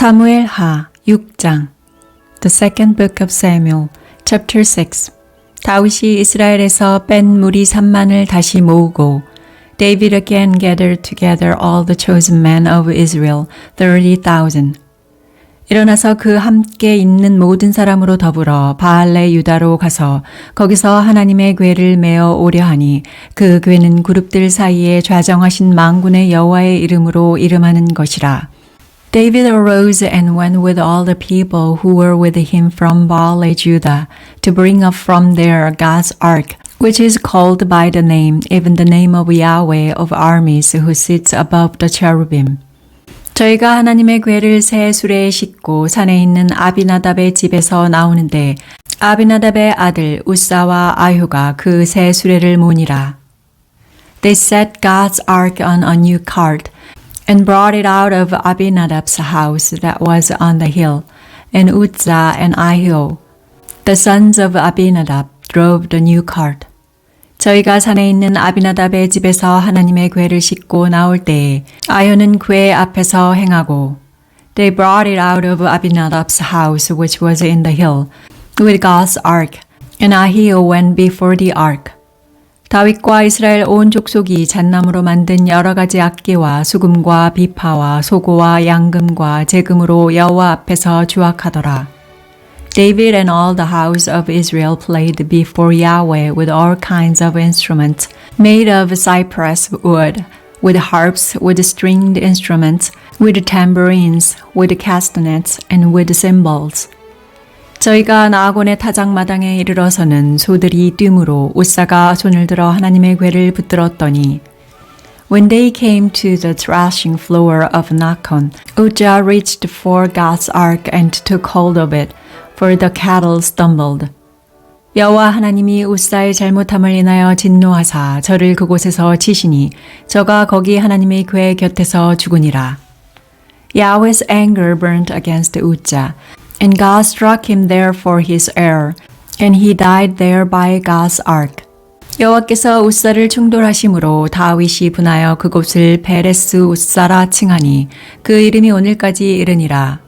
사무엘하 6장 The second book of Samuel, chapter 6 다윗이 이스라엘에서 뺀 무리 3만을 다시 모으고 David again gathered together all the chosen men of Israel, 30,000. 일어나서 그 함께 있는 모든 사람으로 더불어 바알레 유다로 가서 거기서 하나님의 궤를 메어 오려 하니 그 궤는 그룹들 사이에 좌정하신 만군의 여호와의 이름으로 이름하는 것이라. David arose and went with all the people who were with him from Baal Judah to bring up from there God's ark, which is called by the name, even the name of Yahweh of armies who sits above the cherubim. 저희가 하나님의 궤를 새 수레에 싣고 산에 있는 아비나답의 집에서 나오는데 아비나답의 아들 우사와 아휴가 그 새 수레를 모니라. They set God's ark on a new cart and brought it out of Abinadab's house that was on the hill, and Uzzah and Ahio, the sons of Abinadab, drove the new cart. 저희가 산에 있는 아비나답의 집에서 하나님의 궤를 싣고 나올 때에 아효는 궤 앞에서 행하고 They brought it out of Abinadab's house which was in the hill with God's ark, and Ahio went before the ark. 다윗과 이스라엘 온 족속이 잣나무로 만든 여러 가지 악기와 수금과 비파와 소고와 양금과 제금으로 여호와 앞에서 주악하더라. David and all the house of Israel played before Yahweh with all kinds of instruments made of cypress wood, with harps, with stringed instruments, with tambourines, with castanets, and with cymbals. 저희가 나아곤의 타작마당에 이르러서는 소들이 뛰므로 우사가 손을 들어 하나님의 궤를 붙들었더니 When they came to the thrashing floor of Nakon, Uzzah reached for God's ark and took hold of it, for the cattle stumbled. 여호와 하나님이 우사의 잘못함을 인하여 진노하사 저를 그곳에서 치시니 저가 거기 하나님의 궤 곁에서 죽으니라. Yahweh's anger burnt against Uzzah, and God struck him there for his error, and he died there by God's ark. 여호와께서 우사를 충돌하심으로 다윗이 분하여 그곳을 베레스 우사라 칭하니 그 이름이 오늘까지 이르니라.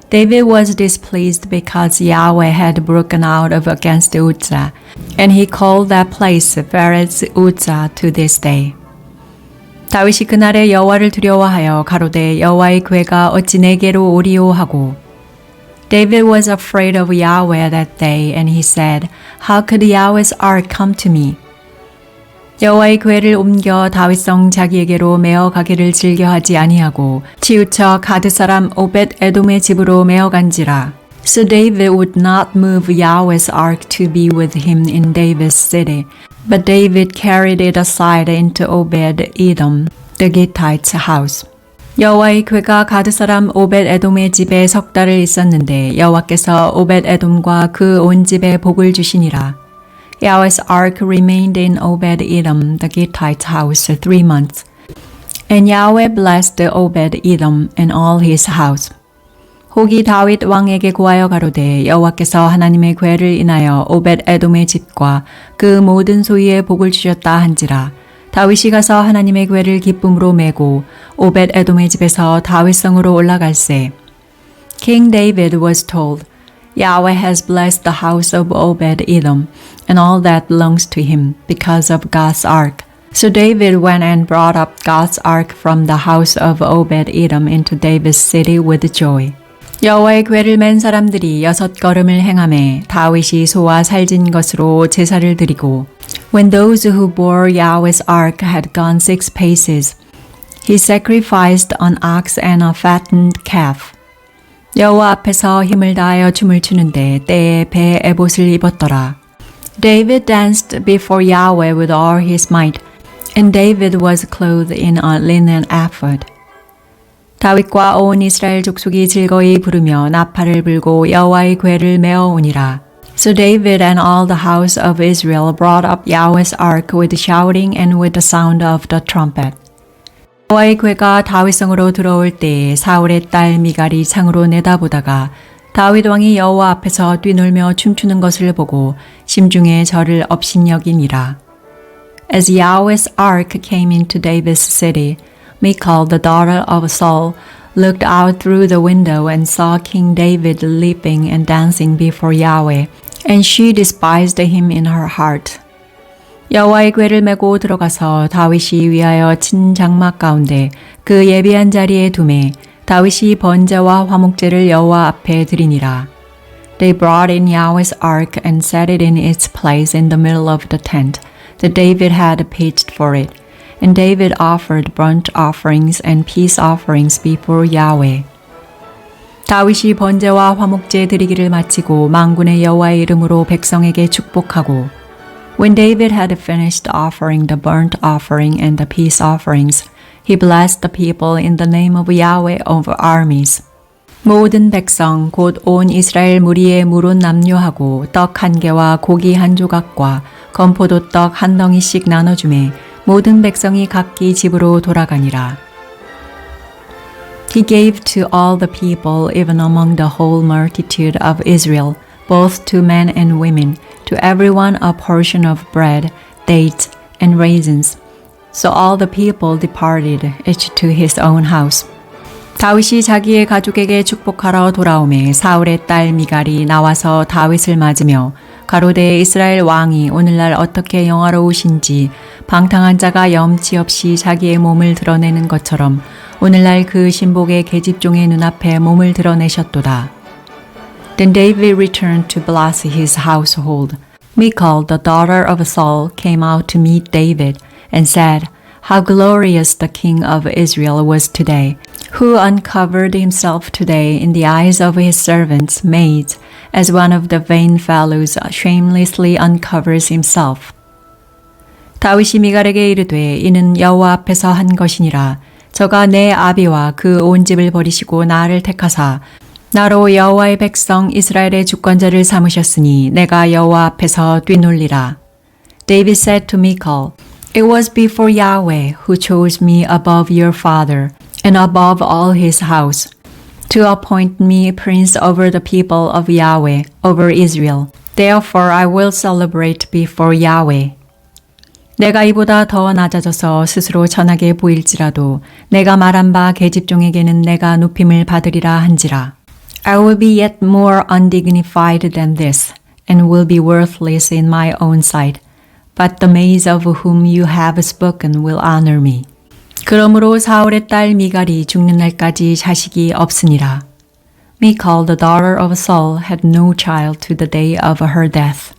David was displeased because Yahweh had broken out of against Uzzah, and he called that place Perez Uzzah to this day. 다윗이 그날에 여호와를 두려워하여 가로되 여호와의 궤가 어찌 내게로 오리오 하고 David was afraid of Yahweh that day, and he said, How could Yahweh's ark come to me? 여호와의 궤를 옮겨 다윗성 자기에게로 메어 가기를 즐겨하지 아니하고 치우쳐 가드 사람 오벳 에돔의 집으로 메어 간지라. So David would not move Yahweh's ark to be with him in David's city, but David carried it aside into Obed Edom, the Gittite's house. 여호와의 궤가 가드 사람 오벳 에돔의 집에 석 달을 있었는데 여호와께서 오벳 에돔과 그 온 집에 복을 주시니라. Yahweh's ark remained in Obed Edom, the Gittite's house, 3 months. And Yahweh blessed Obed Edom and all his house. 혹이 다윗 왕에게 고하여 가로되 여호와께서 하나님의 궤를 인하여 오벳 에돔의 집과 그 모든 소유에 복을 주셨다 한지라. 다윗이 가서 하나님의 궤를 기쁨으로 메고 오벳 에돔의 집에서 다윗성으로 올라갈새. King David was told, Yahweh has blessed the house of Obed Edom and all that belongs to him because of God's ark. So David went and brought up God's ark from the house of Obed Edom into David's city with joy. 여호와의 궤를 맨 사람들이 6걸음을 행하매 다윗이 소와 살진 것으로 제사를 드리고 When those who bore Yahweh's ark had gone 6 paces, he sacrificed an ox and a fattened calf. 여호와 앞에서 힘을 다하여 춤을 추는데 때에 배 에봇을 입었더라. David danced before Yahweh with all his might, and David was clothed in a linen ephod. 다윗과 온 이스라엘 족속이 즐거이 부르며 나팔을 불고 여호와의 궤를 메어 오니라. So David and all the house of Israel brought up Yahweh's ark with shouting and with the sound of the trumpet. 여호와의 궤가 다윗성으로 들어올 때에 사울의 딸 미갈이 창으로 내다보다가 다윗 왕이 여호와 앞에서 뛰놀며 춤추는 것을 보고 심중에 저를 업신여기니라. As Yahweh's ark came into David's city, Michal, the daughter of Saul, looked out through the window and saw King David leaping and dancing before Yahweh, and she despised him in her heart. 여호와의 궤를 메고 들어가서 다윗이 위하여 친 장막 가운데 그 예비한 자리에 두매 다윗이 번제와 화목제를 여호와 앞에 드리니라. They brought in Yahweh's ark and set it in its place in the middle of the tent that David had pitched for it. And David offered burnt offerings and peace offerings before Yahweh. 다윗이 번제와 화목제 드리기를 마치고 만군의 여호와의 이름으로 백성에게 축복하고 When David had finished offering the burnt offering and the peace offerings, he blessed the people in the name of Yahweh of armies. 모든 백성 곧 온 이스라엘 무리의 무론 남녀하고 떡 한 개와 고기 한 조각과 건포도 떡 한 덩이씩 나눠주매 모든 백성이 각기 집으로 돌아가니라. He gave to all the people, even among the whole multitude of Israel, both to men and women, to everyone a portion of bread, dates, and raisins. So all the people departed, each to his own house. 다윗이 자기의 가족에게 축복하러 돌아오매 사울의 딸 미갈이 나와서 다윗을 맞으며 가로되 이스라엘 왕이 오늘날 어떻게 영화로우신지 방탕한 자가 염치 없이 자기의 몸을 드러내는 것처럼 오늘날 그 신복의 계집종의 눈앞에 몸을 드러내셨도다. Then David returned to bless his household. Michal, the daughter of Saul, came out to meet David and said, How glorious the king of Israel was today, who uncovered himself today in the eyes of his servants, maids, as one of the vain fellows shamelessly uncovers himself. 다윗이 미갈에게 이르되 이는 여호와 앞에서 한 것이니라. 저가 내 아비와 그 온 집을 버리시고 나를 택하사 나로 여호와의 백성 이스라엘의 주권자를 삼으셨으니 내가 여호와 앞에서 뛰놀리라. David said to Michal, It was before Yahweh who chose me above your father and above all his house to appoint me prince over the people of Yahweh, over Israel. Therefore I will celebrate before Yahweh. 내가 이보다 더 낮아져서 스스로 천하게 보일지라도 내가 말한 바 계집종에게는 내가 높임을 받으리라 한지라. I will be yet more undignified than this, and will be worthless in my own sight. But the maids of whom you have spoken will honor me. 그러므로 사울의 딸 미갈이 죽는 날까지 자식이 없으니라. Michal, the daughter of Saul, had no child to the day of her death.